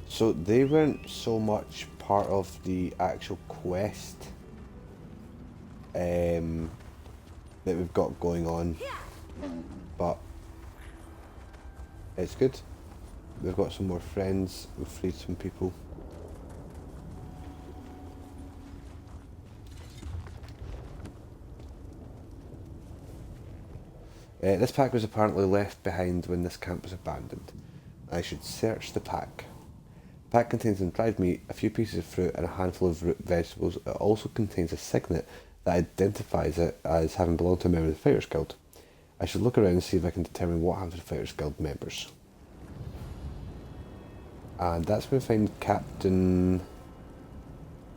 So they weren't so much part of the actual quest that we've got going on, but it's good. We've got some more friends, we've freed some people. This pack was apparently left behind when this camp was abandoned. I should search the pack. The pack contains some dried meat, a few pieces of fruit and a handful of root vegetables. It also contains a signet that identifies it as having belonged to a member of the Fighters Guild. I should look around and see if I can determine what happened to the Fighters Guild members. And that's when we find Captain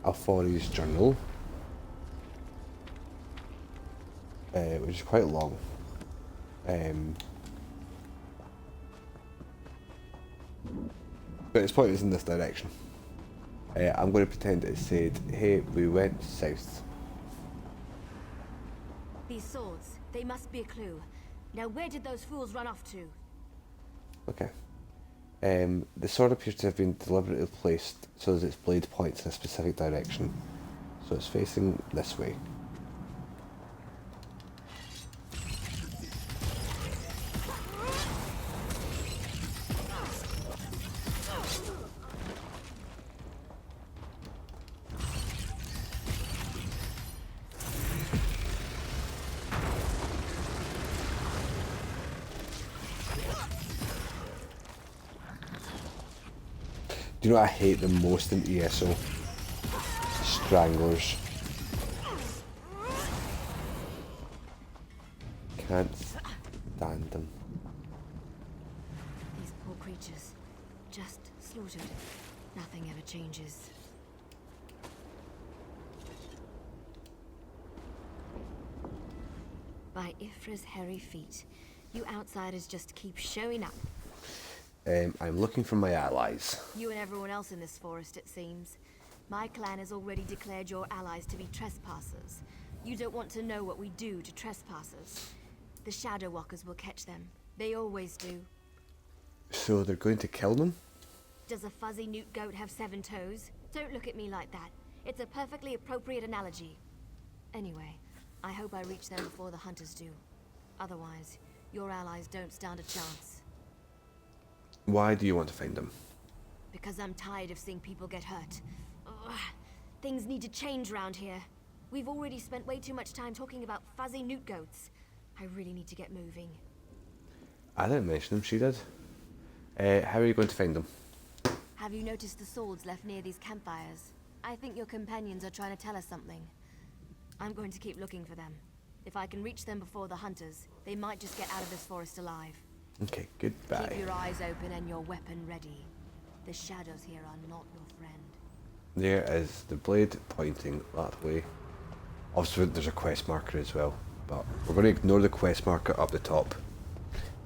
Alfori's journal, which is quite long. But its point is in this direction. I'm going to pretend it said, hey, we went south. These swords, they must be a clue. Now where did those fools run off to? Okay. The sword appears to have been deliberately placed so that its blade points in a specific direction. So it's facing this way. Do you know what I hate the most in ESO? Stranglers. Can't stand them. These poor creatures, just slaughtered. Nothing ever changes. By Ifra's hairy feet, you outsiders just keep showing up. I'm looking for my allies. You and everyone else in this forest, it seems. My clan has already declared your allies to be trespassers. You don't want to know what we do to trespassers. The Shadow Walkers will catch them. They always do. So they're going to kill them? Does a fuzzy newt goat have 7 toes? Don't look at me like that. It's a perfectly appropriate analogy. Anyway, I hope I reach them before the hunters do. Otherwise, your allies don't stand a chance. Why do you want to find them? Because I'm tired of seeing people get hurt. Ugh. Things need to change around here. We've already spent way too much time talking about fuzzy newt goats. I really need to get moving. I didn't mention them, she did. How are you going to find them? Have you noticed the swords left near these campfires? I think your companions are trying to tell us something. I'm going to keep looking for them. If I can reach them before the hunters, they might just get out of this forest alive. Okay, goodbye. Keep your eyes open and your weapon ready. The shadows here are not your friend. There is the blade pointing that way. Obviously there's a quest marker as well, but we're going to ignore the quest marker up the top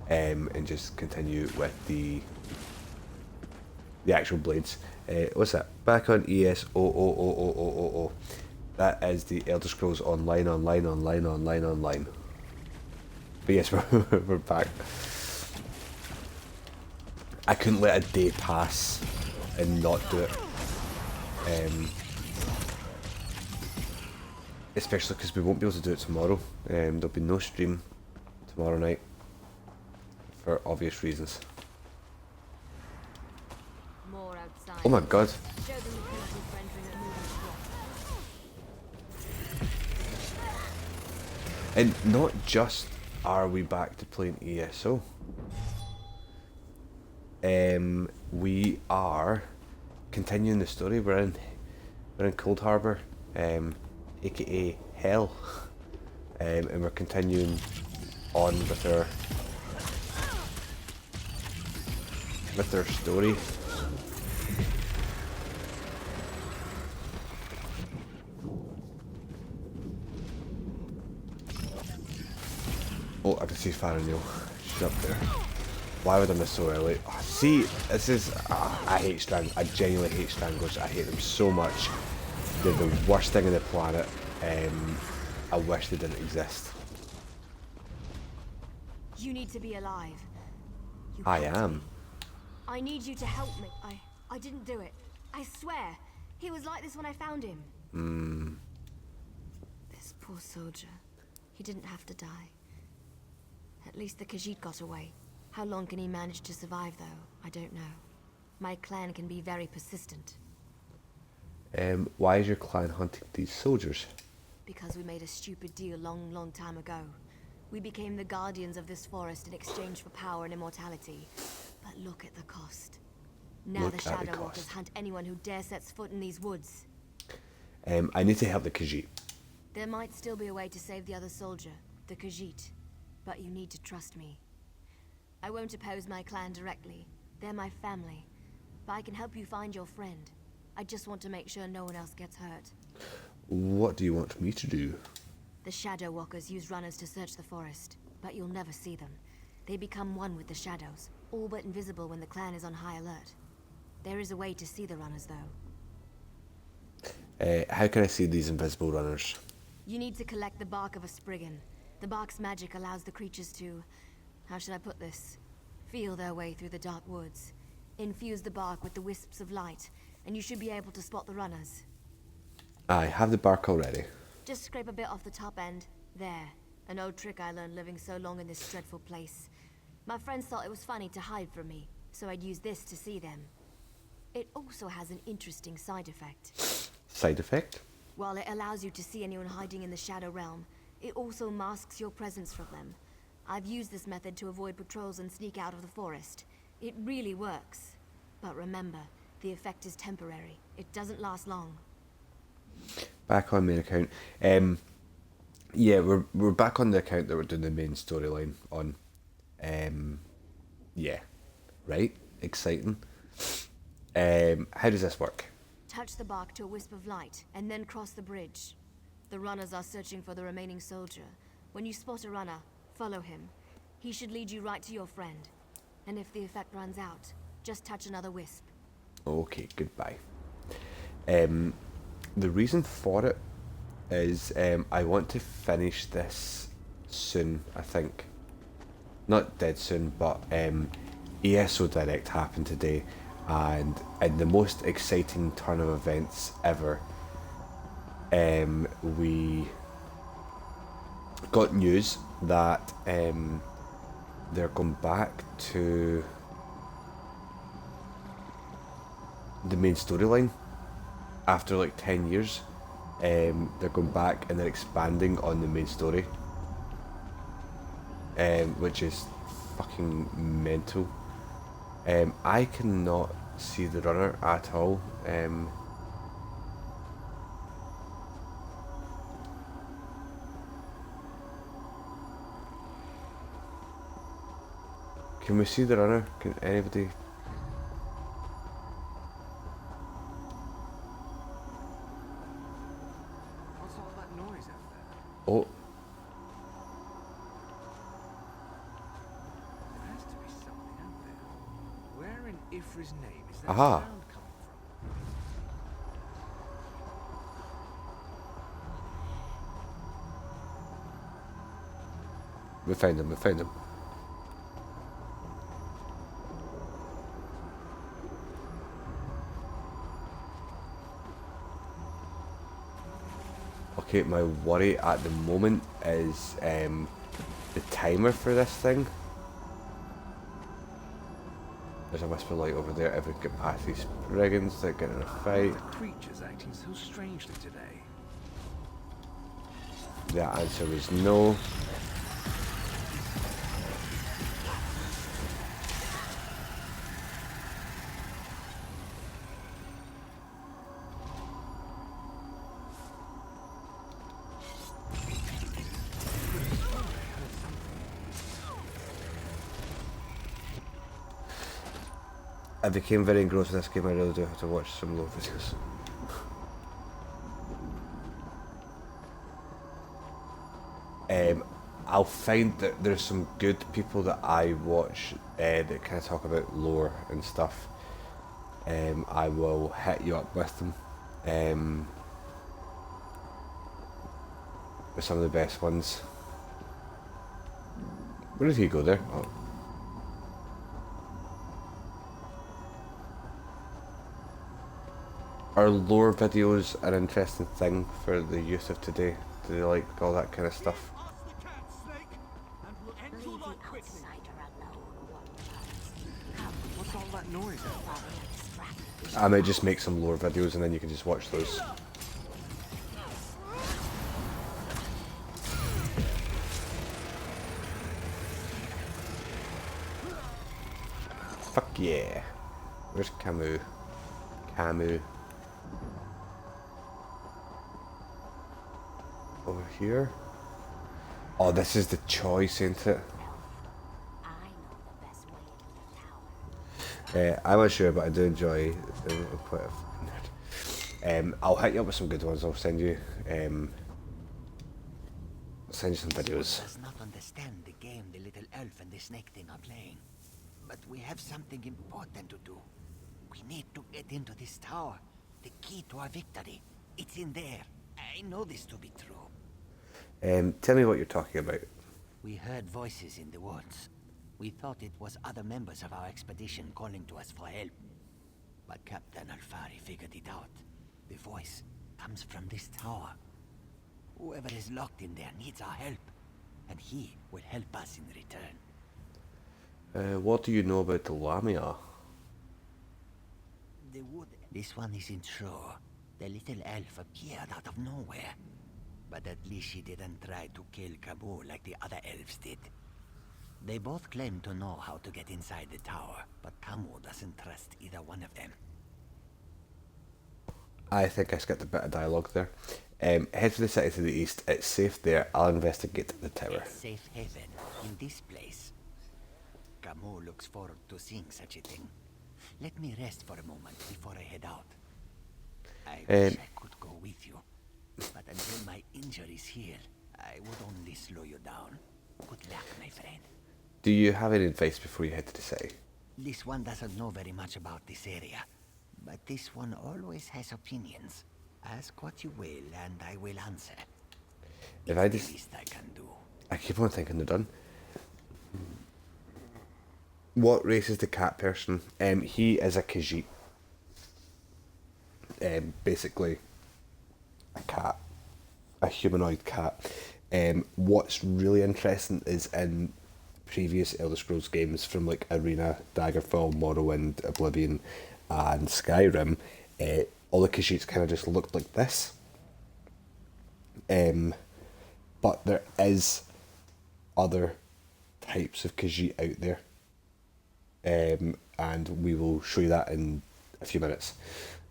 and just continue with the actual blades. What's that? Back on ESO. That is the Elder Scrolls Online. But yes, we're back. I couldn't let a day pass and not do it. Especially because we won't be able to do it tomorrow. There'll be no stream tomorrow night for obvious reasons. More outside. Oh my god. Show them the primitive rendering of moving swap. And not just are we back to playing ESO. We are continuing the story. We're in Cold Harbour, aka Hell, and we're continuing on with our story. Oh, I can see Farinil. She's up there. Why would I miss so early? Oh, see, this is... I hate stranglers. I genuinely hate stranglers. I hate them so much. They're the worst thing on the planet. I wish they didn't exist. You need to be alive. I am. I need you to help me. I didn't do it. I swear. He was like this when I found him. This poor soldier. He didn't have to die. At least the Khajiit got away. How long can he manage to survive, though? I don't know. My clan can be very persistent. Why is your clan hunting these soldiers? Because we made a stupid deal long time ago. We became the guardians of this forest in exchange for power and immortality. But look at the cost. Now the Shadow Walkers hunt anyone who dare sets foot in these woods. I need to help the Khajiit. There might still be a way to save the other soldier, the Khajiit. But you need to trust me. I won't oppose my clan directly. They're my family. But I can help you find your friend. I just want to make sure no one else gets hurt. What do you want me to do? The Shadow Walkers use runners to search the forest, but you'll never see them. They become one with the shadows, all but invisible when the clan is on high alert. There is a way to see the runners, though. How can I see these invisible runners? You need to collect the bark of a Spriggan. The bark's magic allows the creatures to... how should I put this? Feel their way through the dark woods. Infuse the bark with the wisps of light, and you should be able to spot the runners. I have the bark already. Just scrape a bit off the top end. There. An old trick I learned living so long in this dreadful place. My friends thought it was funny to hide from me, so I'd use this to see them. It also has an interesting side effect. Side effect? While it allows you to see anyone hiding in the Shadow Realm, it also masks your presence from them. I've used this method to avoid patrols and sneak out of the forest. It really works. But remember, the effect is temporary. It doesn't last long. Back on main account. Yeah, we're back on the account that we're doing the main storyline on. Yeah. Right? Exciting. How does this work? Touch the bark to a wisp of light, and then cross the bridge. The runners are searching for the remaining soldier. When you spot a runner, follow him. He should lead you right to your friend. And if the effect runs out, just touch another wisp. Okay, goodbye. The reason for it is I want to finish this soon, I think. Not dead soon, but ESO Direct happened today, and in the most exciting turn of events ever, we got news that they're going back to the main storyline after like 10 years. They're going back and they're expanding on the main story, which is fucking mental. I cannot see the runner at all. Can we see the runner? Can anybody? What's all that noise out there? Oh, There has to be something out there. Where in Ifri's name is that Aha. sound coming from? we found him, we found him. Okay, my worry at the moment is the timer for this thing. There's a whisper light over there. If we get past these brigands that get in a fight. The creatures acting so strangely today. The answer was no. I became very engrossed in this game. I really do have to watch some low videos. I'll find that there's some good people that I watch that kind of talk about lore and stuff. I will hit you up with them. With some of the best ones. Where did he go there? Oh. Are lore videos an interesting thing for the youth of today? Do they like all that kind of stuff? Leave the outsider alone, Woodelves. What's all that noise? While we are distracted. I might just make some lore videos and then you can just watch those. Fuck yeah. Where's Camus? Camus. Over here. Oh, this is the choice, ain't it? I know the best way into the tower. I'm not sure, but I do enjoy. I'm quite a nerd. I'll hit you up with some good ones. I'll send you some videos. Does not understand the game the little elf and the snake thing are playing. But we have something important to do. We need to get into this tower. The key to our victory. It's in there. I know this to be true. Tell me what you're talking about. We heard voices in the woods. We thought it was other members of our expedition calling to us for help. But Captain Alfari figured it out. The voice comes from this tower. Whoever is locked in there needs our help. And he will help us in return. What do you know about the Lamia? The wood. This one isn't sure. The little elf appeared out of nowhere. But at least she didn't try to kill Camus like the other elves did. They both claim to know how to get inside the tower, but Camus doesn't trust either one of them. I think I skipped a bit of dialogue there. Head for the city to the east. It's safe there. I'll investigate the tower. It's safe haven in this place. Camus looks forward to seeing such a thing. Let me rest for a moment before I head out. I wish I could go with you, but until my injuries heal, I would only slow you down. Good luck, my friend. Do you have any advice before you head to the city? This one doesn't know very much about this area, but this one always has opinions. Ask what you will, and I will answer. If It's I the just... least I can do. I keep on thinking they're done. What race is the cat person? He is a Khajiit. Basically, a cat. A humanoid cat. What's really interesting is in previous Elder Scrolls games from like Arena, Daggerfall, Morrowind, Oblivion, and Skyrim, all the Khajiits kind of just looked like this. But there is other types of Khajiit out there. And we will show you that in a few minutes.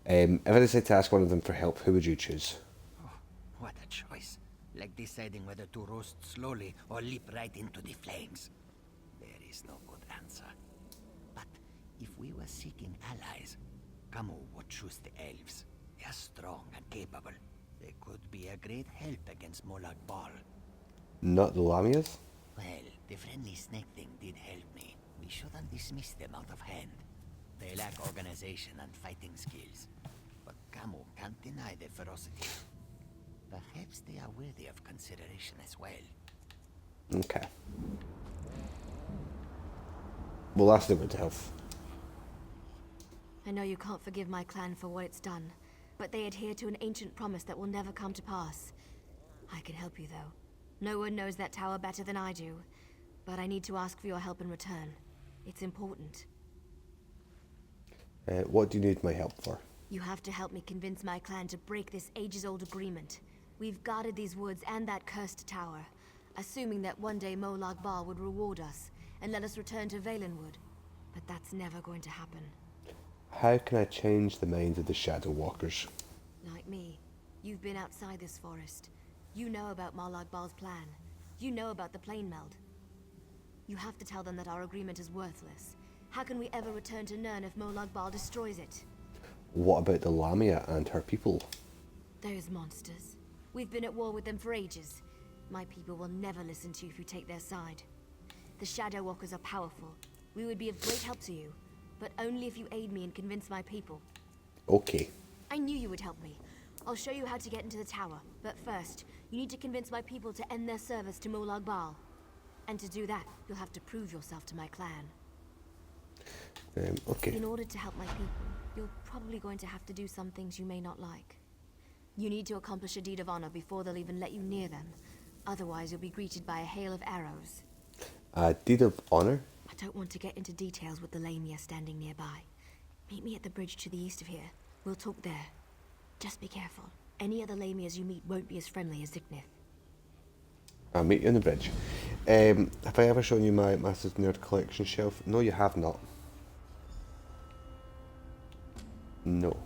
If I decide to ask one of them for help, who would you choose? Oh, what a choice. Like deciding whether to roast slowly or leap right into the flames. There is no good answer. But if we were seeking allies, Camus would choose the elves. They are strong and capable. They could be a great help against Molag Bal. Not the Lamias? Well, the friendly snake thing did help me. We shouldn't dismiss them out of hand. They lack organization and fighting skills. But Camus can't deny their ferocity. Perhaps they are worthy of consideration as well. Okay. Well, that's the good health. I know you can't forgive my clan for what it's done, but they adhere to an ancient promise that will never come to pass. I can help you, though. No one knows that tower better than I do, but I need to ask for your help in return. It's important. What do you need my help for? You have to help me convince my clan to break this ages-old agreement. We've guarded these woods and that cursed tower, assuming that one day Molag Bal would reward us and let us return to Valenwood. But that's never going to happen. How can I change the minds of the Shadow Walkers? Like me, you've been outside this forest. You know about Molag Bal's plan. You know about the plane meld. You have to tell them that our agreement is worthless. How can we ever return to Nirn if Molag Bal destroys it? What about the Lamia and her people? Those monsters. We've been at war with them for ages. My people will never listen to you if you take their side. The Shadow Walkers are powerful. We would be of great help to you, but only if you aid me and convince my people. Okay. I knew you would help me. I'll show you how to get into the tower, but first, you need to convince my people to end their service to Molag Bal. And to do that, you'll have to prove yourself to my clan. Okay. In order to help my people, you're probably going to have to do some things you may not like. You need to accomplish a deed of honor before they'll even let you near them. Otherwise, you'll be greeted by a hail of arrows. A deed of honor? I don't want to get into details with the Lamia standing nearby. Meet me at the bridge to the east of here. We'll talk there. Just be careful. Any other Lamias you meet won't be as friendly as Zignith. I'll meet you on the bridge. Have I ever shown you my Masters Nerd collection shelf? No, you have not. No.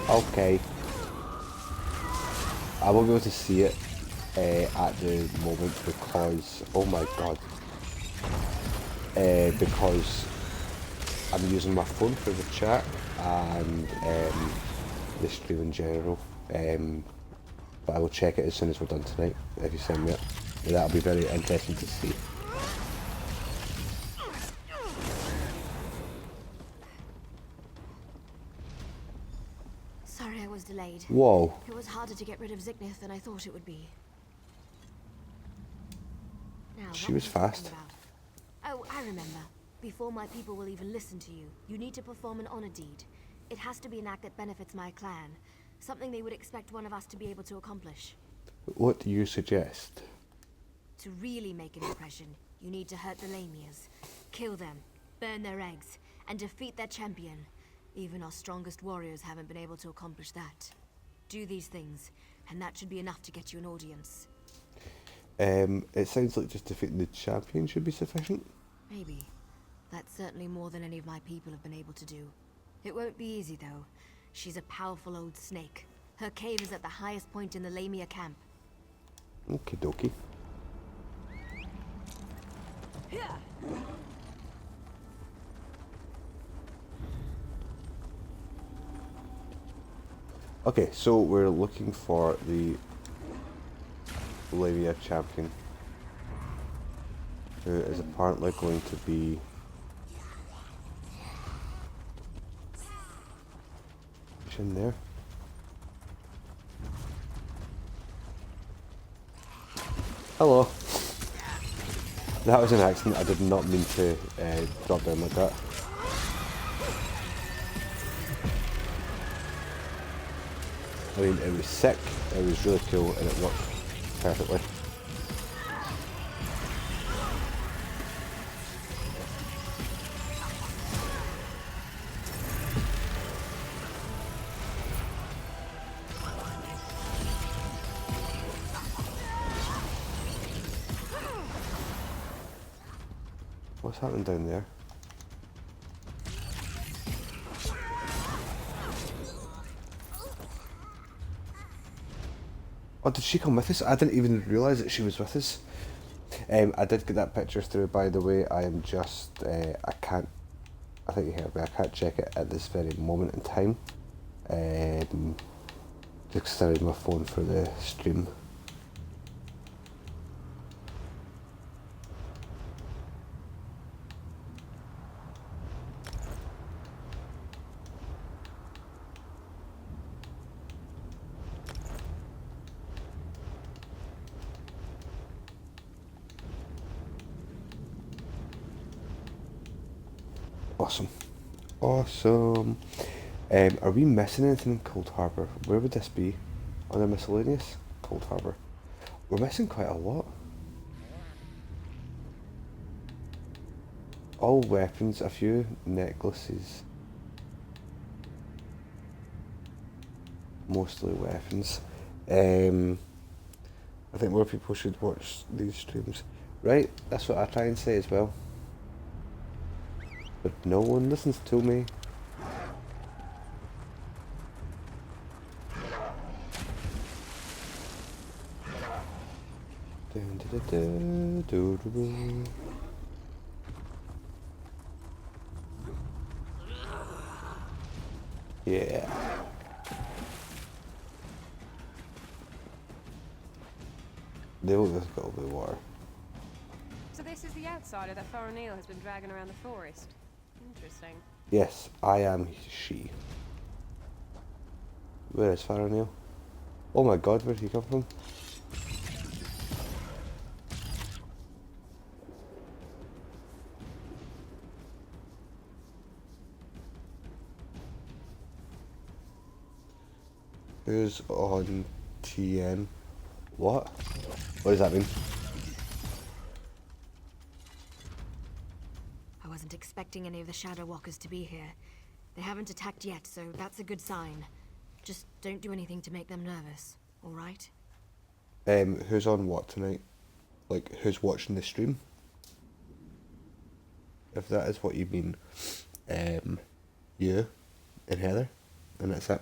Okay. I won't be able to see it at the moment because, oh my god, because I'm using my phone for the chat and the stream in general. But I will check it as soon as we're done tonight. If you send me it, that'll be very interesting to see. Sorry I was delayed. Whoa. It was harder to get rid of Zignith than I thought it would be. Now, She what was were you talking fast. about? Oh, I remember. Before my people will even listen to you, you need to perform an honor deed. It has to be an act that benefits my clan. Something they would expect one of us to be able to accomplish. What do you suggest? To really make an impression, you need to hurt the Lamias, kill them, burn their eggs, and defeat their champion. Even our strongest warriors haven't been able to accomplish that. Do these things, and that should be enough to get you an audience. It sounds like just defeating the champion should be sufficient. Maybe. That's certainly more than any of my people have been able to do. It won't be easy, though. She's a powerful old snake. Her cave is at the highest point in the Lamia camp. Okie dokie. Okay, so we're looking for the Lamia champion, who is apparently going to be in there. Hello. That was an accident. I did not mean to drop down like that. I mean, it was sick, it was really cool, and it worked perfectly. What's happening down there? Oh, did she come with us? I didn't even realise that she was with us. I did get that picture through, by the way. I am just, I can't, I think you heard me, I can't check it at this very moment in time. Just started my phone for the stream. Awesome. Awesome. Are we missing anything in Cold Harbour? Where would this be? On the miscellaneous? Cold Harbour. We're missing quite a lot. All weapons, a few necklaces. Mostly weapons. I think more people should watch these streams. Right, that's what I try and say as well. But no one listens to me. Dun, dun, dun, dun, dun, dun, dun. Yeah. They will just got a bit of water. So this is the outsider that O'Neill has been dragging around the forest. Interesting. Yes, I am she. Where is Farah Neil? Oh my god, where did he come from? Who's on TN? What? What does that mean? I wasn't expecting any of the Shadow Walkers to be here. They haven't attacked yet, so that's a good sign. Just don't do anything to make them nervous, alright? Who's on what tonight? Like, who's watching the stream? If that is what you mean, you and Heather, and that's it.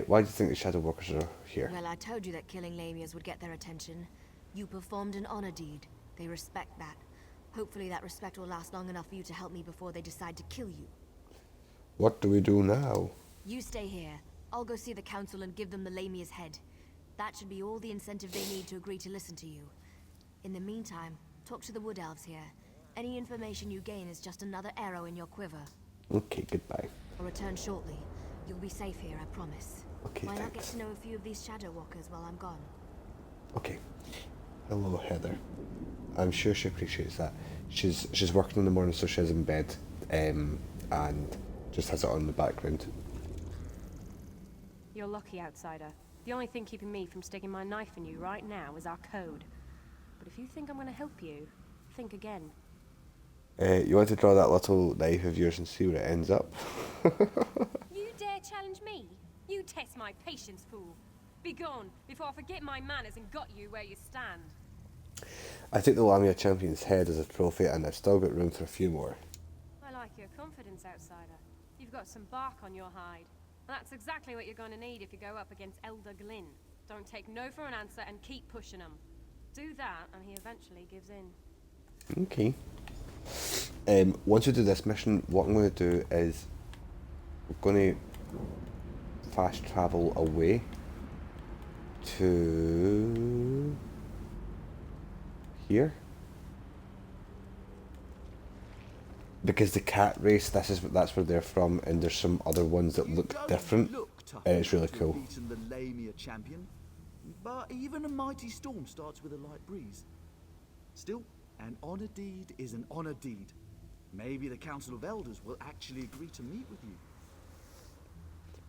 Why do you think the Shadow Walkers are here? Well, I told you that killing Lamias would get their attention. You performed an honor deed. They respect that. Hopefully that respect will last long enough for you to help me before they decide to kill you. What do we do now? You stay here. I'll go see the council and give them the Lamia's head. That should be all the incentive they need to agree to listen to you. In the meantime, talk to the Woodelves here. Any information you gain is just another arrow in your quiver. Okay, goodbye. I'll return shortly. You'll be safe here, I promise. Okay, Why not get thanks. to know a few of these Shadow Walkers while I'm gone? Okay. Hello, Heather. I'm sure she appreciates that. She's working in the morning, so she's in bed, and just has it on in the background. You're lucky, outsider. The only thing keeping me from sticking my knife in you right now is our code. But if you think I'm going to help you, think again. You want to draw that little knife of yours and see where it ends up? You dare challenge me? You test my patience, fool. Be gone, before I forget my manners and got you where you stand. I took the Lamia champion's head as a trophy, and I've still got room for a few more. I like your confidence, outsider. You've got some bark on your hide. And that's exactly what you're going to need if you go up against Elder Glynn. Don't take no for an answer and keep pushing him. Do that, and he eventually gives in. Okay. Once we do this mission, what I'm going to do is we're going to fast travel away to here, because the cat race, that's where they're from, and there's some other ones that look different, and it's really cool. Beaten the Lamia champion, but even a mighty storm starts with a light breeze. Still, an honor deed is an honor deed. Maybe the Council of Elders will actually agree to meet with you.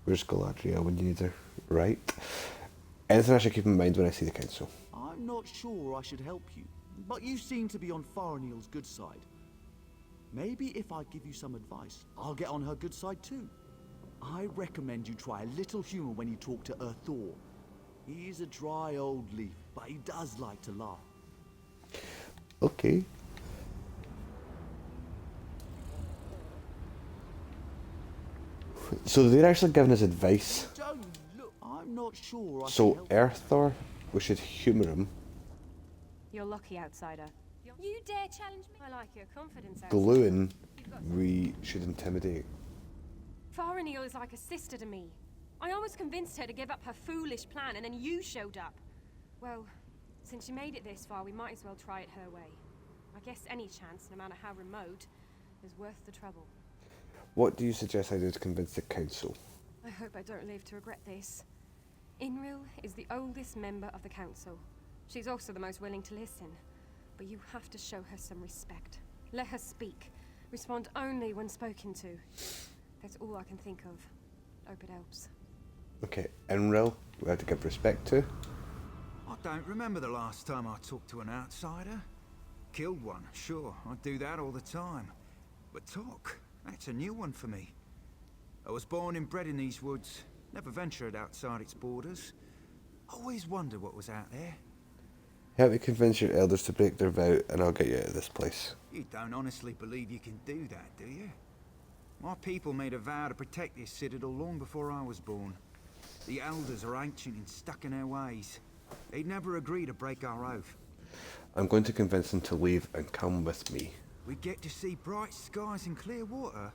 Where's Galadriel when you need her? Right. Anything I should keep in mind when I see the council? I'm not sure I should help you, but you seem to be on Faranil's good side. Maybe if I give you some advice, I'll get on her good side too. I recommend you try a little humor when you talk to Thor. He's a dry old leaf, but he does like to laugh. Okay. So they're actually giving us advice. Don't look. I'm not sure I should So help Earthor, we should humour him. You're lucky, outsider. You dare challenge me? I like your confidence, outsider. Gloin, we should intimidate. Faranil is like a sister to me. I almost convinced her to give up her foolish plan, and then you showed up. Well, since she made it this far, we might as well try it her way. I guess any chance, no matter how remote, is worth the trouble. What do you suggest I do to convince the council? I hope I don't live to regret this. Inril is the oldest member of the council. She's also the most willing to listen. But you have to show her some respect. Let her speak. Respond only when spoken to. That's all I can think of. Hope it helps. Okay, Enril, we have to give respect to. I don't remember the last time I talked to an outsider. Killed one, sure, I do that all the time. But talk, that's a new one for me. I was born and bred in these woods, never ventured outside its borders. Always wondered what was out there. Help me convince your elders to break their vow, and I'll get you out of this place. You don't honestly believe you can do that, do you? My people made a vow to protect this citadel long before I was born. The elders are ancient and stuck in their ways. He'd never agree to break our oath. I'm going to convince him to leave and come with me. We get to see bright skies and clear water.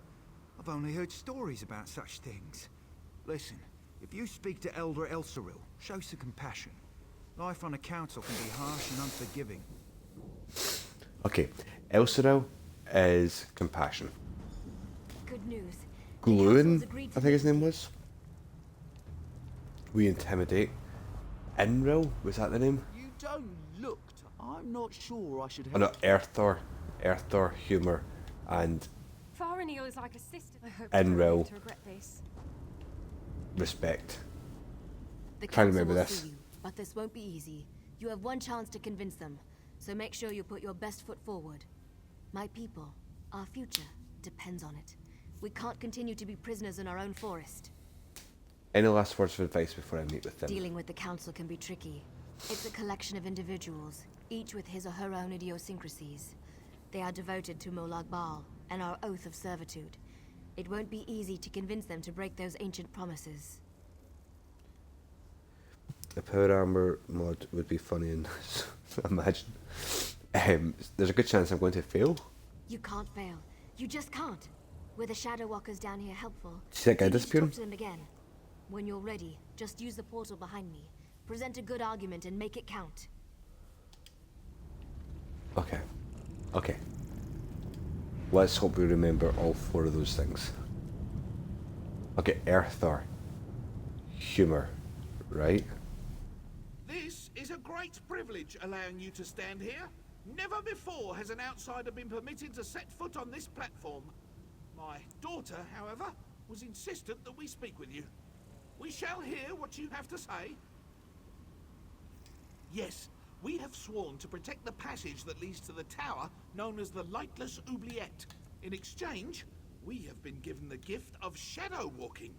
I've only heard stories about such things. Listen, if you speak to Elder Elsoril, show some compassion. Life on a council can be harsh and unforgiving. Okay, Elsoril is compassion. Good news. Gluin, Council's agreed to I think his meet name me. was. We intimidate. Enril, was that the name? You don't look. I'm not sure I should Oh help. no, Earthor, Humour, and Farinil is like a sister. I hope And you don't Ro. live to regret this. Respect. The Trying to council remember will this. see you, but this won't be easy. You have one chance to convince them, so make sure you put your best foot forward. My people, our future, depends on it. We can't continue to be prisoners in our own forest. Any last words of advice before I meet with them? Dealing with the council can be tricky. It's a collection of individuals, each with his or her own idiosyncrasies. They are devoted to Molag Bal and our oath of servitude. It won't be easy to convince them to break those ancient promises. The power armor mod would be funny in this. Imagine. There's a good chance I'm going to fail. You can't fail. You just can't. Were the Shadow Walkers down here helpful? See that guy You need to disappearing? talk to them again. When you're ready, just use the portal behind me. Present a good argument and make it count. Okay. Okay. Let's hope we remember all 4 of those things. Okay, Earthor. Humour. Right? This is a great privilege allowing you to stand here. Never before has an outsider been permitted to set foot on this platform. My daughter, however, was insistent that we speak with you. We shall hear what you have to say. Yes, we have sworn to protect the passage that leads to the tower known as the Lightless Oubliette. In exchange, we have been given the gift of shadow walking.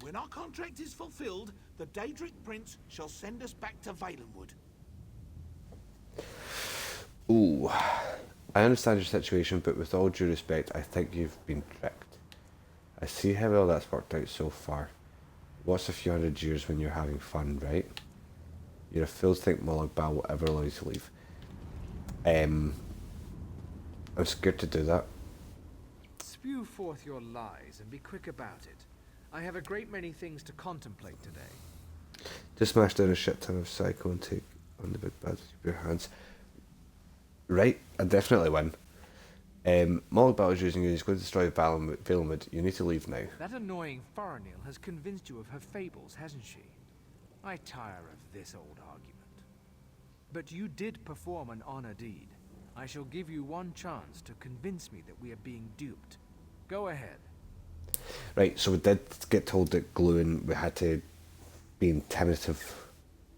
When our contract is fulfilled, the Daedric Prince shall send us back to Valenwood. Ooh. I understand your situation, but with all due respect, I think you've been tricked. I see how well that's worked out so far. What's a few hundred years when you're having fun, right? You're a fool to think Molag Bal will ever allow you to leave. I'm scared to do that. Spew forth your lies and be quick about it. I have a great many things to contemplate today. Just smash down a shit ton of psycho and take on the big bad with your hands. Right, I definitely win. Molag Bal is using you, he's going to destroy Valenwood. You need to leave now. That annoying Farinil has convinced you of her fables, hasn't she? I tire of this old argument. But you did perform an honor deed. I shall give you one chance to convince me that we are being duped. Go ahead. Right, so we did get told that gluing, we had to be intimidative.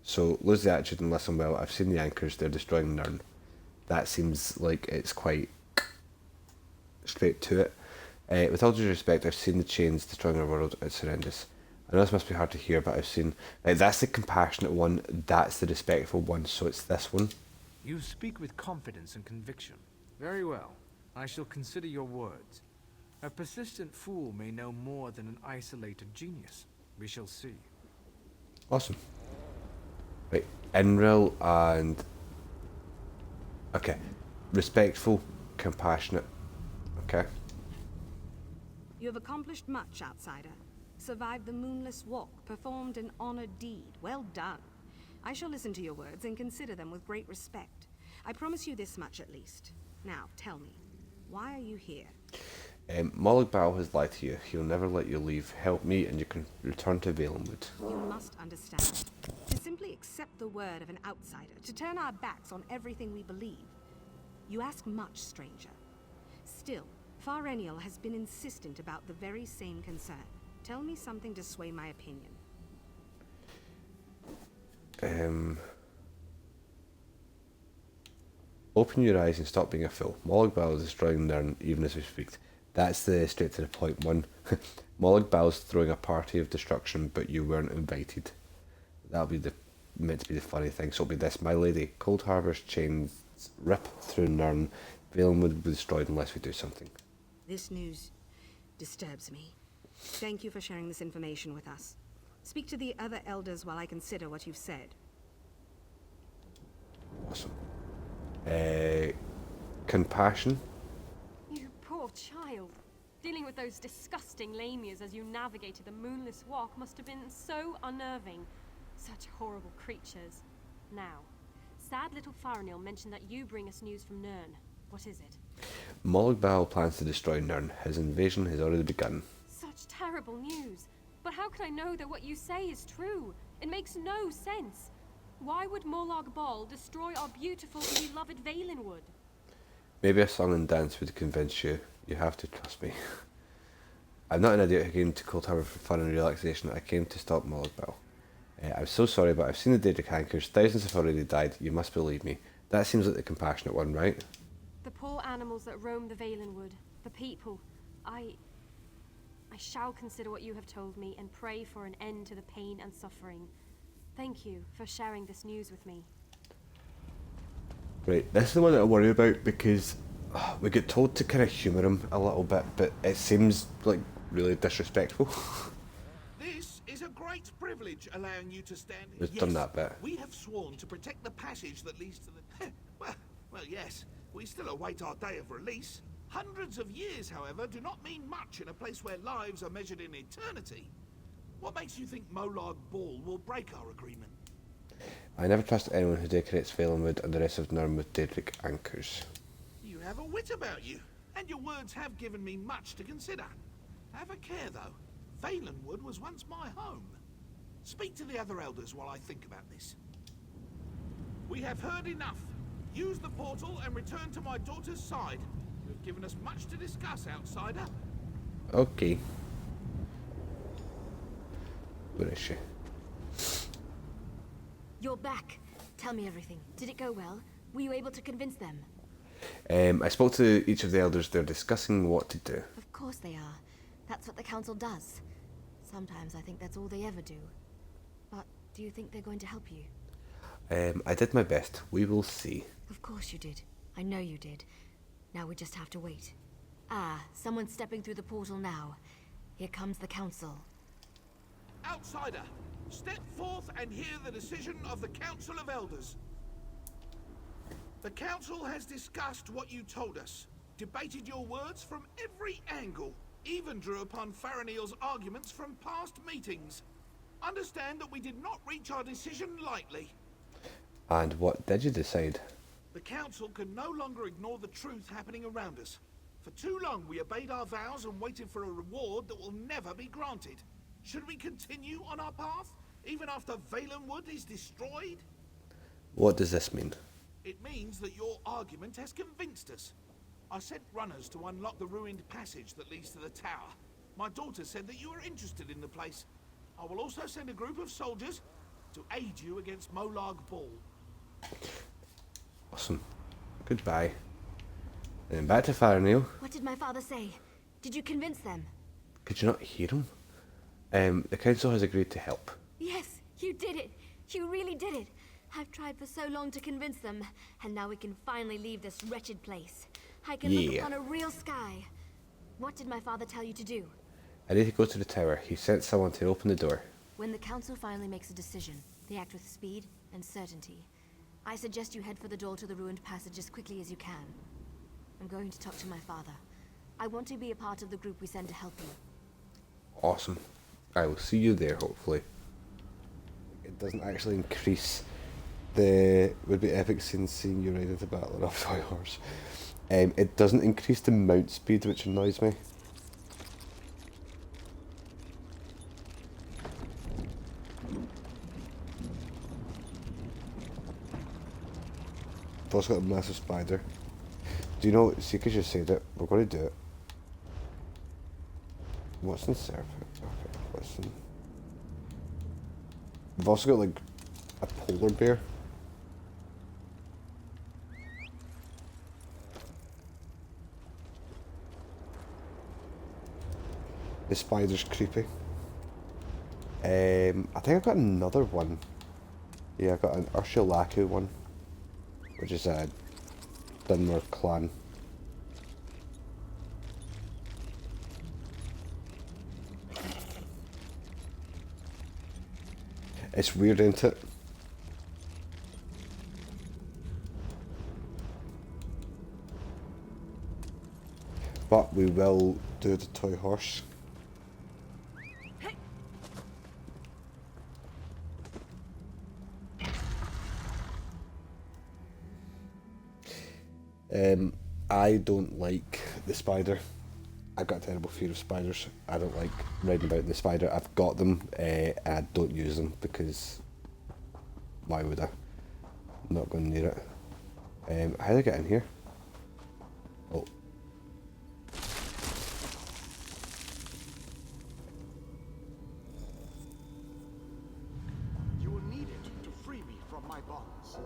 So lose the attitude and listen well. I've seen the anchors, they're destroying Nirn. That seems like it's quite straight to it. With all due respect, I've seen the chains destroying our world. It's horrendous. I know this must be hard to hear, but I've seen... that's the compassionate one, that's the respectful one, so it's this one. You speak with confidence and conviction. Very well. I shall consider your words. A persistent fool may know more than an isolated genius. We shall see. Awesome. Right, Enril and... Okay. Respectful, compassionate. Okay. You have accomplished much, outsider. Survived the moonless walk, performed an honored deed. Well done. I shall listen to your words and consider them with great respect. I promise you this much at least. Now, tell me, why are you here? Molag Bal has lied to you. He'll never let you leave. Help me and you can return to Valenwood. You must understand. To simply accept the word of an outsider, to turn our backs on everything we believe. You ask much, stranger. Still, Farinil has been insistent about the very same concern. Tell me something to sway my opinion. Open your eyes and stop being a fool. Molag Bal is destroying Nirn even as we speak. That's the straight to the point one. Molag Bal's throwing a party of destruction, but you weren't invited. That'll be meant to be the funny thing. So it'll be this, my lady. Cold Harbour's chains rip through Nirn. Valenwood will be destroyed unless we do something. This news disturbs me. Thank you for sharing this information with us. Speak to the other elders while I consider what you've said. Awesome. Compassion. You poor child. Dealing with those disgusting lamias as you navigated the moonless walk must have been so unnerving. Such horrible creatures. Now, sad little Farinil mentioned that you bring us news from Nirn. What is it? Mynameisglasgow plans to destroy Nirn. His invasion has already begun. Such terrible news. But how can I know that what you say is true? It makes no sense. Why would Molag Bal destroy our beautiful and beloved Valenwood? Maybe a song and dance would convince you. You have to trust me. I'm not an idiot who came to Cold Harbour for fun and relaxation. I came to stop Mynameisglasgow. I'm so sorry, but I've seen the Daedric Anchors. Thousands have already died. You must believe me. That seems like the compassionate one, right? The poor animals that roam the Valenwood. The people. I shall consider what you have told me and pray for an end to the pain and suffering. Thank you for sharing this news with me. Right, this is the one that I worry about because we get told to kind of humour him a little bit, but it seems like really disrespectful. This is a great privilege allowing you to stand. We've done that bit. We have sworn to protect the passage that leads to the. well, yes. We still await our day of release. Hundreds of years, however, do not mean much in a place where lives are measured in eternity. What makes you think Molag Bal will break our agreement? I never trust anyone who decorates Valenwood and the rest of Nirn with Daedric Anchors. You have a wit about you, and your words have given me much to consider. Have a care, though. Valenwood was once my home. Speak to the other elders while I think about this. We have heard enough. Use the portal and return to my daughter's side. You've given us much to discuss, outsider. Okay. Where is she? You're back. Tell me everything. Did it go well? Were you able to convince them? I spoke to each of the elders. They're discussing what to do. Of course they are. That's what the council does. Sometimes I think that's all they ever do. But do you think they're going to help you? I did my best. We will see. Of course you did. I know you did. Now we just have to wait. Ah, someone's stepping through the portal now. Here comes the council. Outsider, step forth and hear the decision of the Council of Elders. The council has discussed what you told us, debated your words from every angle, even drew upon Farinil's arguments from past meetings. Understand that we did not reach our decision lightly. And what did you decide? The council can no longer ignore the truth happening around us. For too long we obeyed our vows and waited for a reward that will never be granted. Should we continue on our path, even after Valenwood is destroyed? What does this mean? It means that your argument has convinced us. I sent runners to unlock the ruined passage that leads to the tower. My daughter said that you are interested in the place. I will also send a group of soldiers to aid you against Molag Bal. Awesome. Goodbye. And back to Farinil. What did my father say? Did you convince them? Could you not hear him? The council has agreed to help. Yes, you did it. You really did it. I've tried for so long to convince them, and now we can finally leave this wretched place. I can look upon a real sky. What did my father tell you to do? I need to go to the tower. He sent someone to open the door. When the council finally makes a decision, they act with speed and certainty. I suggest you head for the door to the ruined passage as quickly as you can. I'm going to talk to my father. I want to be a part of the group we send to help you. Awesome. I will see you there, hopefully. It doesn't actually increase the... would be epic scene seeing you ride into battle on a toy horse. It doesn't increase the mount speed, which annoys me. I've also got a massive spider. Do you know, see, because you said it, we're going to do it. What's in Serpent? Okay, what's in... We've also got, like, a polar bear. The spider's creepy. I think I've got another one. Yeah, I've got an Urshulaku one. Which is a Dunmer clan. It's weird, isn't it? But we will do the toy horse. I don't like the spider. I've got a terrible fear of spiders. I don't like riding about the spider. I've got them, and I don't use them because why would I? I'm not going near it. How do I get in here? Oh. You will need it to free me from my bonds.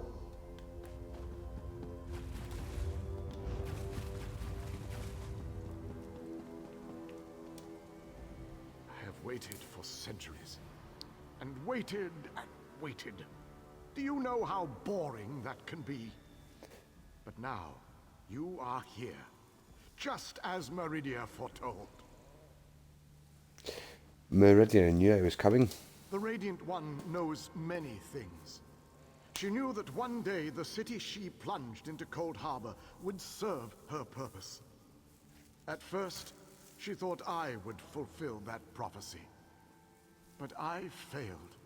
I have waited for centuries. And waited and waited. Do you know how boring that can be? But now, you are here. Just as Meridia foretold. Meridia knew I was coming. The Radiant One knows many things. She knew that one day the city she plunged into Cold Harbor would serve her purpose. At first, she thought I would fulfill that prophecy. But I failed.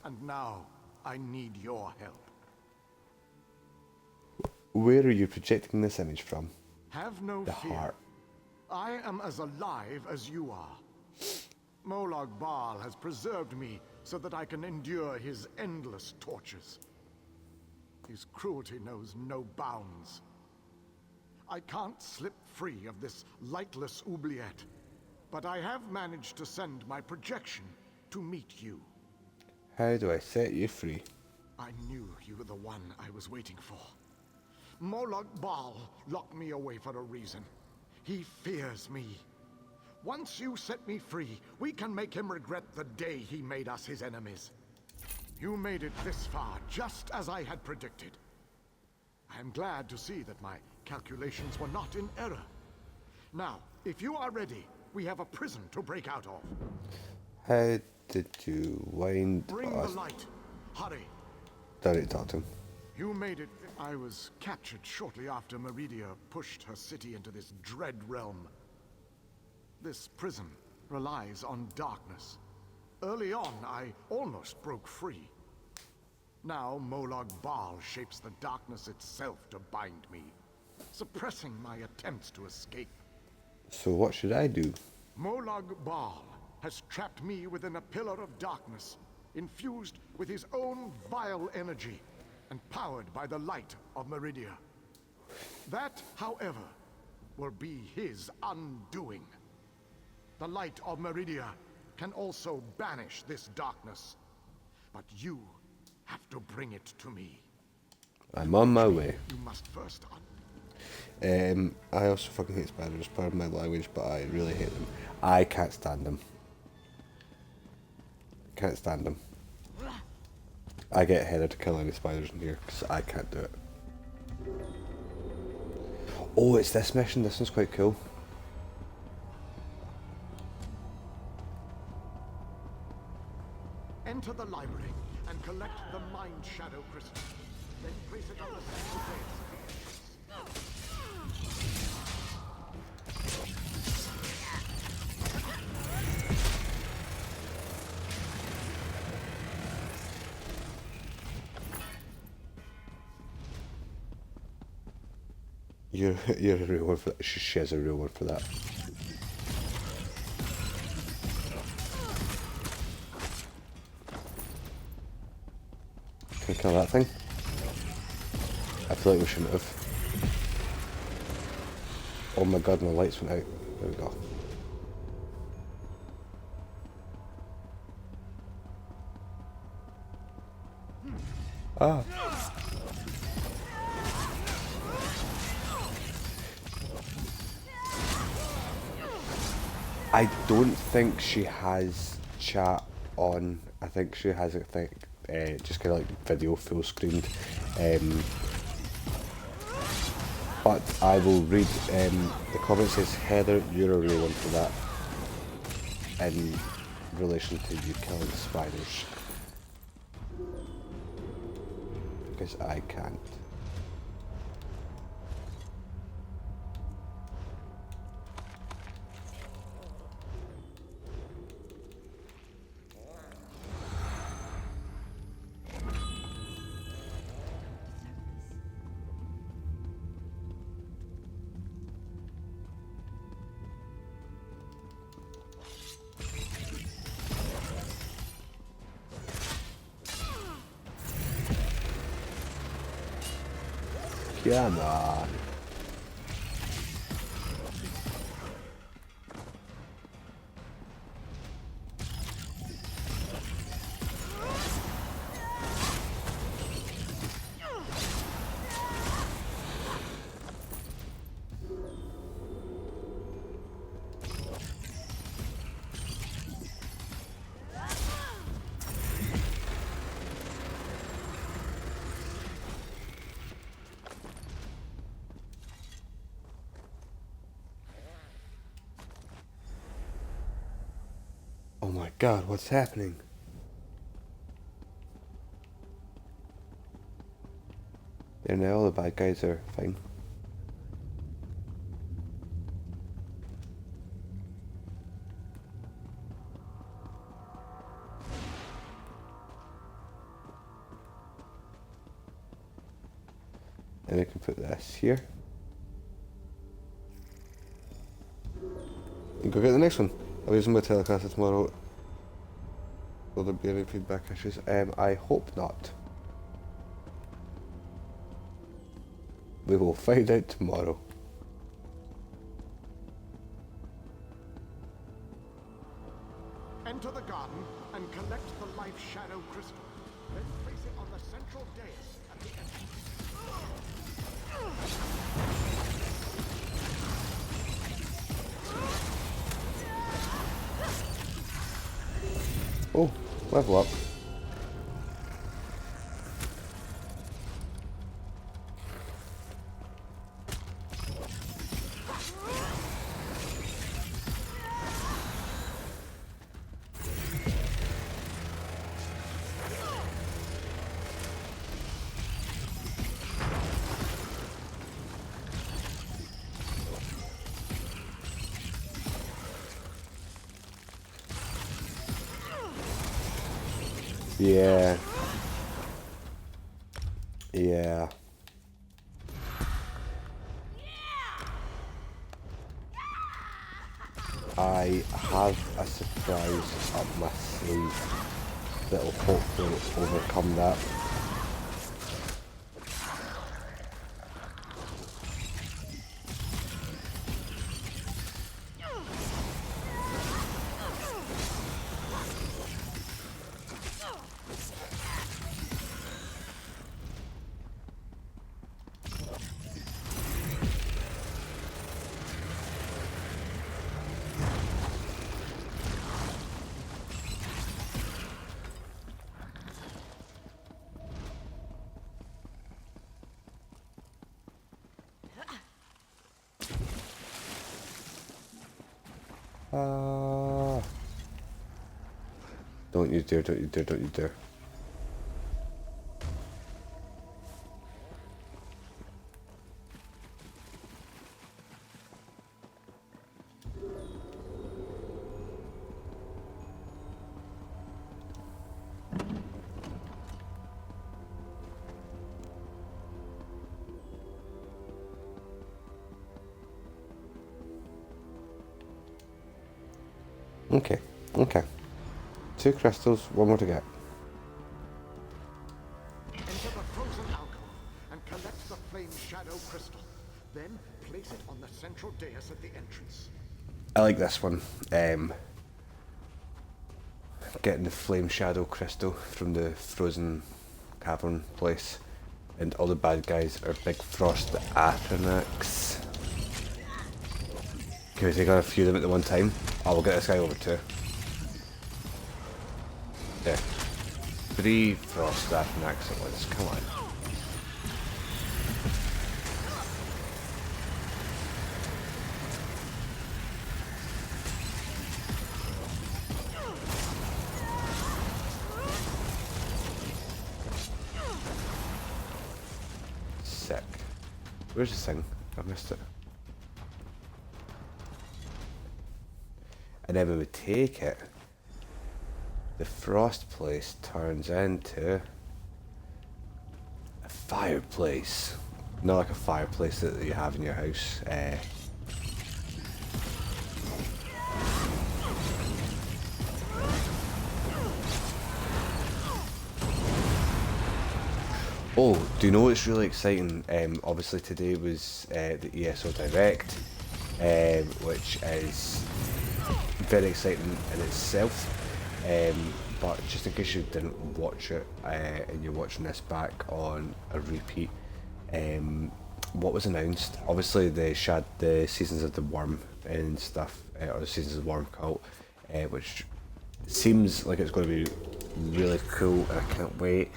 And now, I need your help. Where are you projecting this image from? Have no fear. The heart. I am as alive as you are. Molag Bal has preserved me so that I can endure his endless tortures. His cruelty knows no bounds. I can't slip free of this lightless oubliette, but I have managed to send my projection to meet you. How do I set you free? I knew you were the one I was waiting for. Molag Bal locked me away for a reason. He fears me. Once you set me free, we can make him regret the day he made us his enemies. You made it this far, just as I had predicted. I am glad to see that my calculations were not in error. Now, if you are ready, we have a prison to break out of. How did you wind Bring the light. Hurry. Don't need to talk to him. You made it. I was captured shortly after Meridia pushed her city into this dread realm. This prison relies on darkness. Early on, I almost broke free. Now, Molag Bal shapes the darkness itself to bind me, suppressing my attempts to escape. So what should I do? Molag Bal has trapped me within a pillar of darkness, infused with his own vile energy, and powered by the light of Meridia. That, however, will be his undoing. The light of Meridia can also banish this darkness, but you have to bring it to me. I'm on my way. You must first I also fucking hate spiders, pardon my language, but I really hate them. I can't stand them. Can't stand them. I get Heather to kill any spiders in here, because I can't do it. Oh, it's this mission. This one's quite cool. enter the library and collect the Mind Shadow crystal. Then place it on the central base. You're a real one for that. She has a real one for that. Can we kill that thing? I feel like we shouldn't have. Oh my god, my lights went out. There we go. Ah. I don't think she has chat on. I think she has a thing, just kind of like video full screened. But I will read the comment says, Heather, you're a real one for that in relation to you killing spiders. Because I can't. Come on. Oh my god, what's happening? There now, all the bad guys are fine. And we can put this here. And go get the next one. I'll use my telecaster tomorrow. Will there be any feedback issues? I hope not. We will find out tomorrow. Enter the garden and collect the life shadow crystal. Then place it on the central dais at the entrance. Oh, level up. Yeah. Yeah. I have a surprise up my sleeve that'll hopefully overcome that. Don't you dare, don't you dare, don't you dare. Okay, okay. 2 crystals, 1 more to get. Enter the frozen alcove and collect the flame shadow crystal. Then place it on the central dais at the entrance. I like this one. Getting the flame shadow crystal from the frozen cavern place. And all the bad guys are big frost Atronachs. Can we take on a few of them at the one time? Oh, we'll get this guy over too. There. 3 frost Atronachs at once, come on. Sick. Where's this thing? I missed it. And then when we take it, the frost place turns into a fireplace. Not like a fireplace that you have in your house. Oh, do you know what's really exciting? Obviously today was the ESO Direct, which is very exciting in itself. But just in case you didn't watch it and you're watching this back on a repeat, what was announced? Obviously the Seasons of the Worm and stuff, or the Seasons of the Worm Cult, which seems like it's going to be really cool and I can't wait.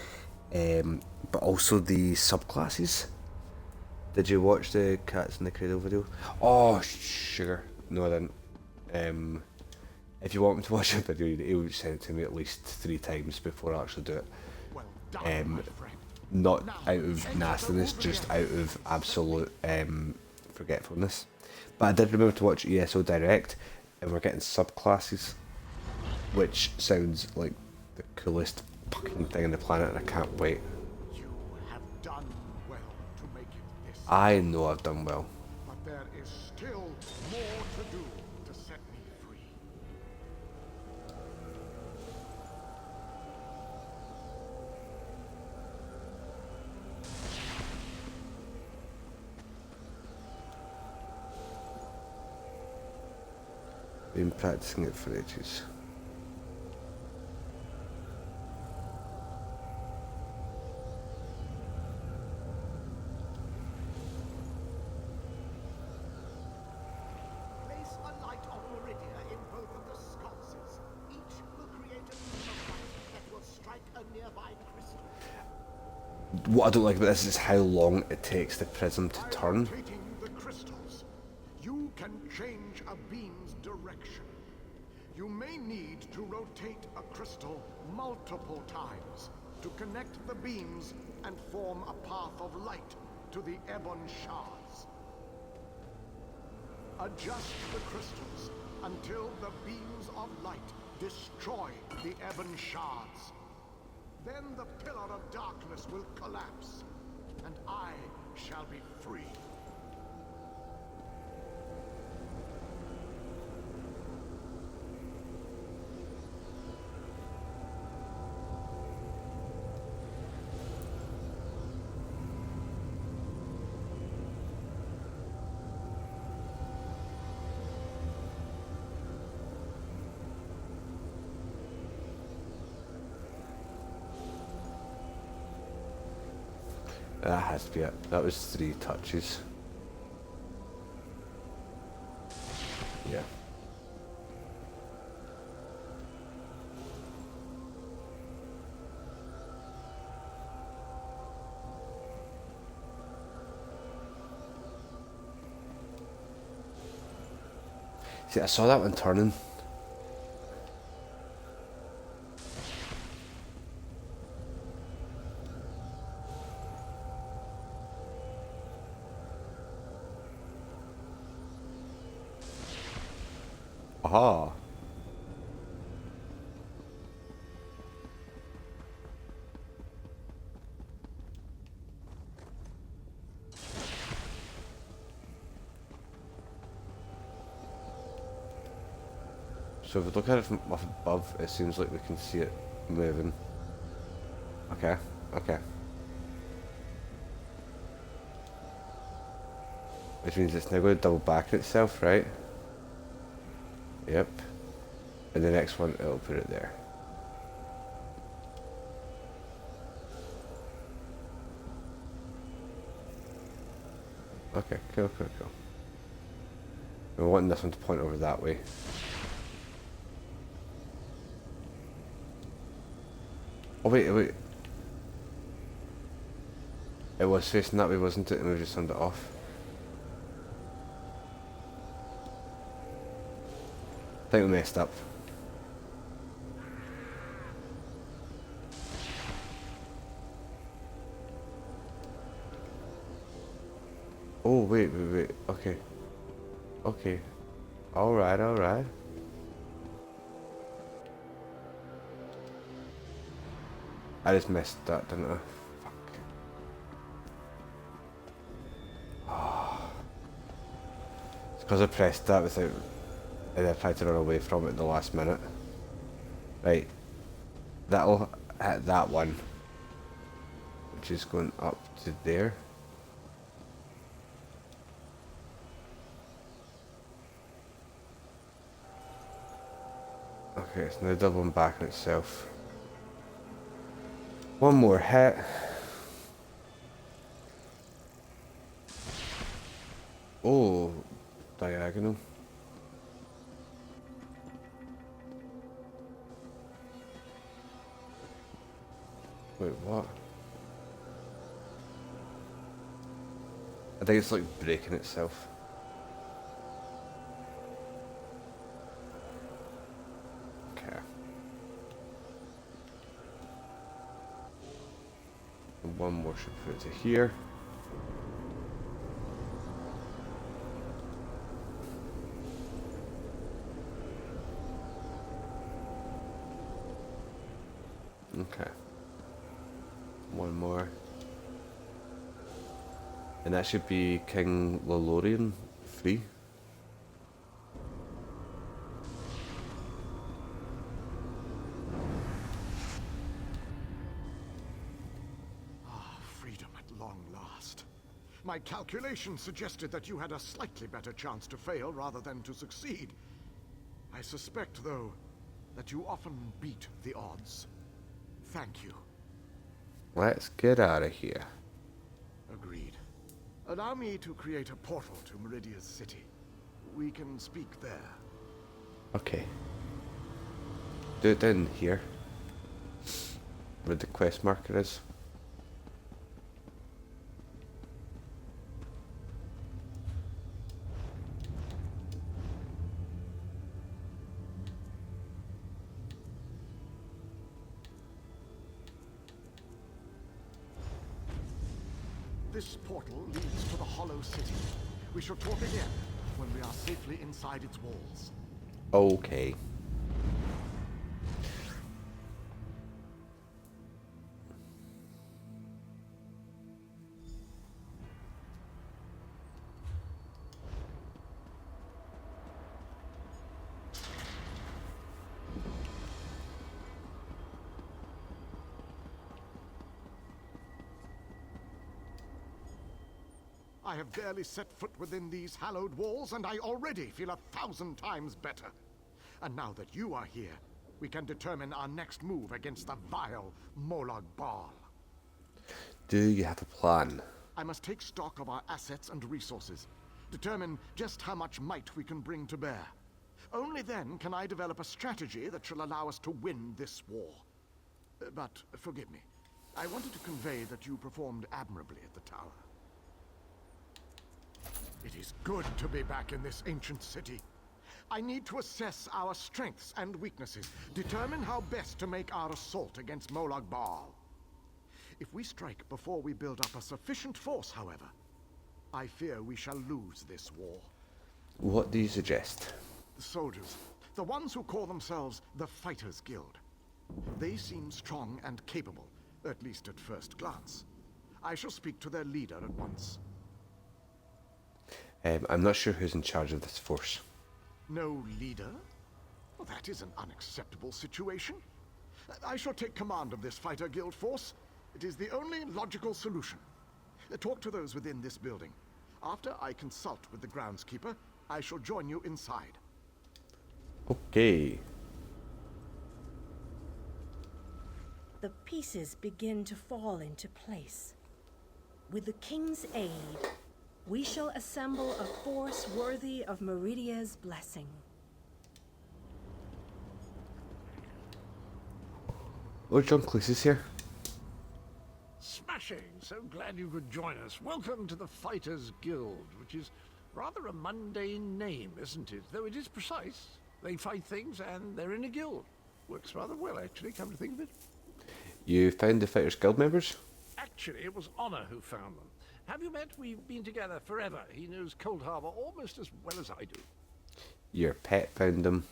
But also the subclasses. Did you watch the Cats in the Cradle video? Oh, sugar. No, I didn't. If you want me to watch a video, you would send it to me at least 3 times before I actually do it. Well done, my friend. Not out of nastiness, just out of absolute forgetfulness. But I did remember to watch ESO Direct, and we're getting subclasses, which sounds like the coolest fucking thing on the planet, and I can't wait. You have done well to make it this. I know I've done well. But there is still more to do to set me free. Been practicing it for ages. Place a light of Meridia in both of the sconces. Each will create a beam of light that will strike a nearby crystal. What I don't like about this is how long it takes the prism to turn. By rotating the crystals, you can change a beam's direction. You may need to rotate a crystal multiple times to connect the beams and form a path of light to the ebon shards. Adjust the crystals until the beams of light destroy the ebon shards. Then the pillar of darkness will collapse, and I shall be free. That has to be it. That was 3 touches. Yeah. See, I saw that one turning. Aha. So if we look at it from up above, it seems like we can see it moving. Okay, okay. Which means it's now going to double back on itself, right? Yep. And the next one, it'll put it there. Okay, cool, cool, cool. We're wanting this one to point over that way. Oh wait, wait. It was facing that way, wasn't it? And we just turned it off. I think we messed up. Oh wait, wait, wait. Okay. Okay. Alright, alright. I just messed that, didn't I? Fuck. It's because I pressed that without... and I tried to run away from it at the last minute. Right. That'll hit that one. which is going up to there. Okay, it's now doubling back on itself. One more hit. Oh, diagonal. Wait, what? I think it's like breaking itself. Okay. And one more should put it to here. Okay. One more. And that should be King Lolorian free. Ah, freedom at long last. My calculations suggested that you had a slightly better chance to fail rather than to succeed. I suspect, though, that you often beat the odds. Thank you. Let's get out of here. Agreed. Allow me to create a portal to Meridia's city. We can speak there. Okay. Do it down here. Where the quest marker is. This portal leads to the Hollow City. We shall talk again when we are safely inside its walls. Okay. I have barely set foot within these hallowed walls, and I already feel 1,000 times better. And now that you are here, we can determine our next move against the vile Molag Bal. Do you have a plan? I must take stock of our assets and resources, determine just how much might we can bring to bear. Only then can I develop a strategy that shall allow us to win this war. But forgive me, I wanted to convey that you performed admirably at the tower. It is good to be back in this ancient city. I need to assess our strengths and weaknesses, determine how best to make our assault against Molag Bal. If we strike before we build up a sufficient force, however, I fear we shall lose this war. What do you suggest? The soldiers, the ones who call themselves the Fighters Guild. They seem strong and capable, at least at first glance. I shall speak to their leader at once. I'm not sure who's in charge of this force. No leader? Well, that is an unacceptable situation. I shall take command of this Fighter Guild force. It is the only logical solution. Talk to those within this building. After I consult with the groundskeeper, I shall join you inside. Okay. The pieces begin to fall into place. With the king's aid, we shall assemble a force worthy of Meridia's blessing. Oh, John Cleese is here. Smashing! So glad you could join us. Welcome to the Fighters Guild, which is rather a mundane name, isn't it? Though it is precise. They fight things and they're in a guild. Works rather well, actually, come to think of it. You found the Fighters Guild members? Actually, it was Honor who found them. Have you met? We've been together forever. He knows Cold Harbor almost as well as I do. Your pet found them.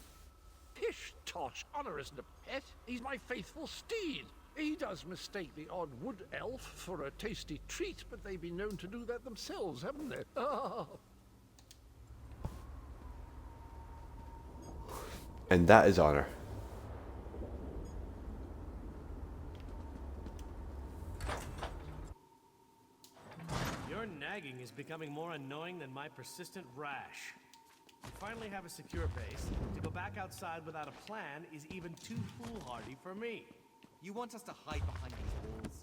Pish tosh, Honor isn't a pet. He's my faithful steed. He does mistake the odd wood elf for a tasty treat, but they've been known to do that themselves, haven't they? And that is Honor. nagging is becoming more annoying than my persistent rash. We finally have a secure base. To go back outside without a plan is even too foolhardy for me. You want us to hide behind these walls?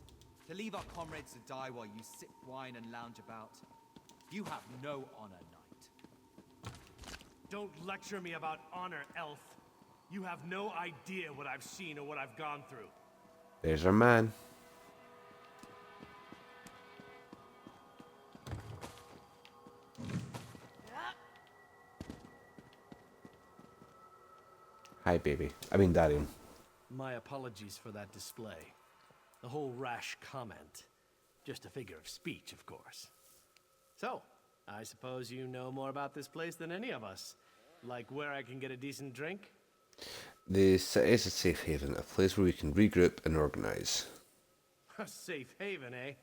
To leave our comrades to die while you sip wine and lounge about? You have no honor, knight. Don't lecture me about honor, elf. You have no idea what I've seen or what I've gone through. There's our man. Hi, baby. I mean, Darian. My apologies for that display. The whole rash comment. Just a figure of speech, of course. So, I suppose you know more about this place than any of us. Like where I can get a decent drink? The city is a safe haven, a place where we can regroup and organize. A safe haven, eh?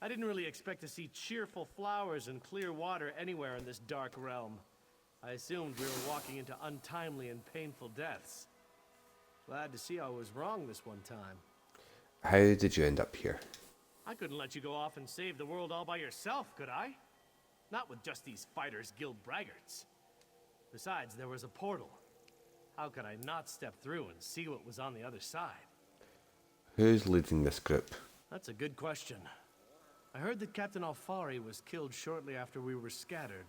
I didn't really expect to see cheerful flowers and clear water anywhere in this dark realm. I assumed we were walking into untimely and painful deaths. Glad to see I was wrong this one time. How did you end up here? I couldn't let you go off and save the world all by yourself, could I? Not with just these Fighters Guild braggarts. Besides, there was a portal. How could I not step through and see what was on the other side? Who's leading this group? That's a good question. I heard that Captain Alfari was killed shortly after we were scattered.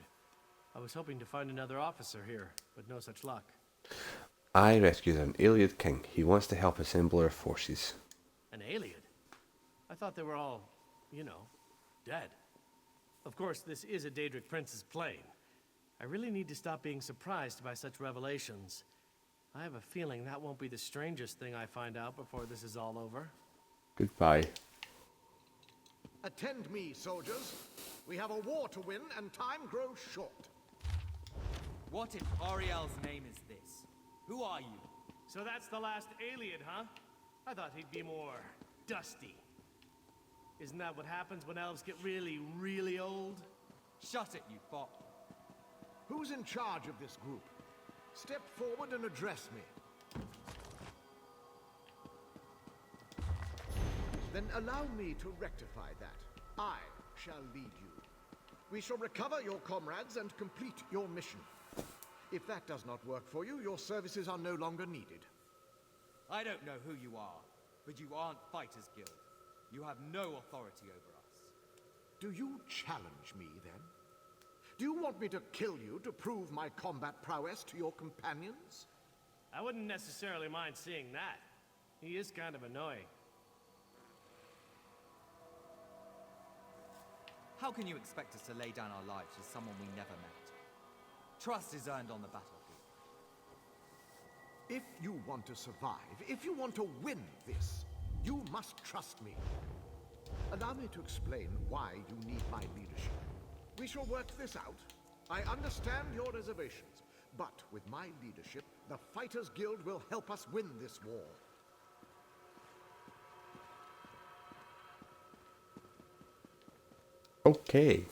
I was hoping to find another officer here, but no such luck. I rescued an Iliad king. He wants to help assemble our forces. An Iliad? I thought they were all, you know, dead. Of course, this is a Daedric prince's plane. I really need to stop being surprised by such revelations. I have a feeling that won't be the strangest thing I find out before this is all over. Goodbye. Attend me, soldiers. We have a war to win, and time grows short. What in Ariel's name is this? Who are you? So that's the last Iliad, huh? I thought he'd be more dusty. Isn't that what happens when elves get really, really old? Shut it, you fop. Who's in charge of this group? Step forward and address me. Then allow me to rectify that. I shall lead you. We shall recover your comrades and complete your mission. If that does not work for you, your services are no longer needed. I don't know who you are, but you aren't Fighters Guild. You have no authority over us. Do you challenge me, then? Do you want me to kill you to prove my combat prowess to your companions? I wouldn't necessarily mind seeing that. He is kind of annoying. How can you expect us to lay down our lives with someone we never met? Trust is earned on the battlefield. If you want to survive, if you want to win this, you must trust me. Allow me to explain why you need my leadership. We shall work this out. I understand your reservations, but with my leadership, the Fighters Guild will help us win this war. Okay.